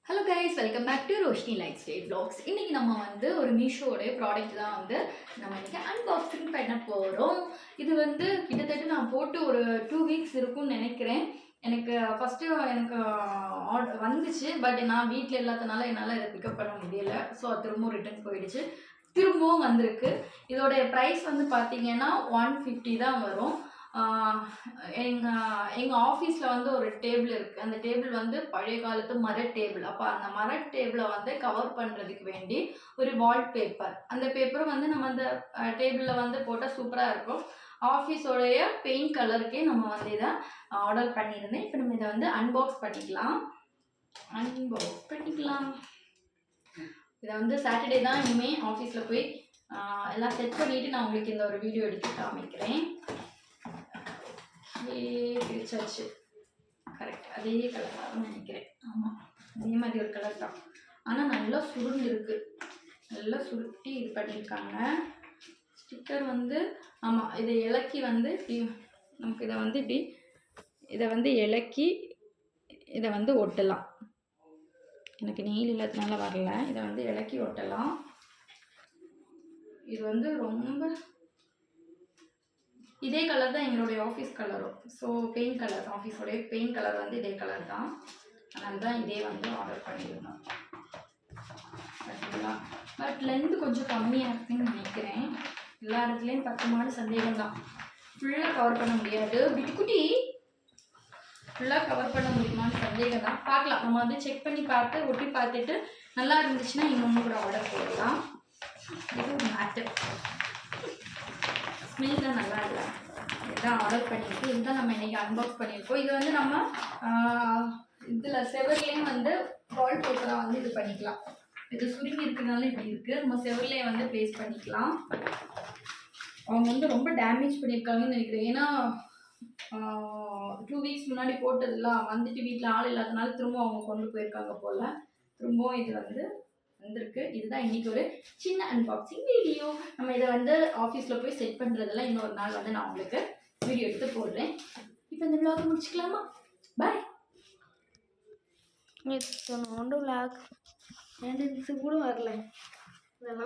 Hello guys, welcome back to Roshini lifestyle vlogs. இன்றைக்கி நம்ம வந்து ஒரு மீஷோடைய ப்ராடக்ட் தான் வந்து நம்ம இன்றைக்கி அன்பாக்சிங் பண்ண போகிறோம். இது வந்து கிட்டத்தட்ட நான் போட்டு ஒரு 2 வீக்ஸ் இருக்கும்னு நினைக்கிறேன். எனக்கு ஃபஸ்ட்டு ஆர்டர் வந்துச்சு. பட் நான் வீட்டில் இல்லாதனால என்னால் இதை பிக்கப் பண்ண முடியலை. ஸோ அது திரும்பவும் ரிட்டர்ன் போயிடுச்சு. திரும்பவும் வந்திருக்கு. இதோடைய ப்ரைஸ் வந்து பார்த்திங்கன்னா 150 தான் வரும். எங்கள் ஆஃபீஸில் வந்து ஒரு டேபிள் இருக்குது. அந்த டேபிள் வந்து பழைய காலத்து மர டேபிள். அப்போ அந்த மர டேபிளை வந்து கவர் பண்ணுறதுக்கு வேண்டி ஒரு வால்பேப்பர், அந்த பேப்பரும் வந்து நம்ம அந்த டேபிளில் வந்து போட்டால் சூப்பராக இருக்கும். ஆஃபீஸோடைய பெயிண்ட் கலருக்கே நம்ம வந்து இதை ஆர்டர் பண்ணியிருந்தேன். இப்போ நம்ம இதை வந்து அன்பாக்ஸ் பண்ணிக்கலாம். இதை வந்து சாட்டர்டே தான் இனிமேல் ஆஃபீஸில் போய் எல்லாம் செட் பண்ணிவிட்டு நான் உங்களுக்கு இந்த ஒரு வீடியோ எடுத்து காமிக்கிறேன். பிரிச்சாச்சு. கரெக்ட், அதே கலர் தான் நினைக்கிறேன். ஆமாம், அதே மாதிரி ஒரு கலர் தான். ஆனால் நல்லா சுருண்டு இருக்குது, நல்லா சுருட்டி இது பண்ணியிருக்காங்க. ஸ்டிக்கர் வந்து ஆமாம், இதை இலக்கி வந்து இப்படி நமக்கு இதை வந்து இப்படி இதை வந்து இலக்கி இதை வந்து ஒட்டலாம். எனக்கு நெயில் இல்லாததுனால வரல. இதை வந்து இலக்கி ஒட்டலாம். இது வந்து ரொம்ப இதே கலர் தான் எங்களுடைய ஆஃபீஸ் கலரும். ஸோ பெயிண்ட் கலர், ஆஃபீஸோடைய பெயிண்ட் கலர் வந்து இதே கலர் தான். அதனால தான் இதே வந்து ஆர்டர் பண்ணியிருந்தோம். பார்த்தீங்களா? பட் லென்த் கொஞ்சம் கம்மியாக இருக்குன்னு நினைக்கிறேன். எல்லா இடத்துலையும் 10 மாடு சந்தேகம் தான். ஃபுல்லாக கவர் பண்ண முடியாது. பிட்டுக்குட்டி ஃபுல்லாக கவர் பண்ண முடியுமான்னு சந்தேகம் தான். பார்க்கலாம், நம்ம வந்து செக் பண்ணி பார்த்து ஒட்டி பார்த்துட்டு நல்லா இருந்துச்சுன்னா இன்னொன்று கூட ஆர்டர் போடலாம். இது ஒரு மேட்டு. ஸ்மெல் தான் நல்லா இல்லை. இதுதான் ஆர்டர் பண்ணியிருக்கோம். இதுதான் நம்ம இன்றைக்கி அன்பாக்ஸ் பண்ணியிருக்கோம். இது வந்து நம்ம இதில் செவர்லேயும் வந்து வால் பேப்பராக வந்து இது பண்ணிக்கலாம். இது சுருங்கி இருக்கிறதுனால இப்படி இருக்குது. நம்ம செவர்லேயே வந்து பேஸ்ட் பண்ணிக்கலாம். அவங்க வந்து ரொம்ப டேமேஜ் பண்ணியிருக்காங்கன்னு நினைக்கிறேன். ஏன்னா 2 வீக்ஸ் முன்னாடி போட்டதெல்லாம் வந்துட்டு வீட்டில் ஆள் இல்லாதனால திரும்ப அவங்க கொண்டு போயிருக்காங்க போல். திரும்பவும் இது வந்து வந்திருக்கு. இதுதான் இன்றைக்கி ஒரு சின்ன அன்பாக்சிங் வீடியோ. நம்ம இதை வந்து ஆஃபீஸில் போய் செட் பண்ணுறதெல்லாம் இன்னொரு நாள் வந்து நான் உங்களுக்கு வீடியோ எடுத்து போடுறேன். இப்போ இந்த விளாக் முடிச்சுக்கலாமா? பாய். விளாக் 2 வீக்ஸு கூட வரல. இதெல்லாம்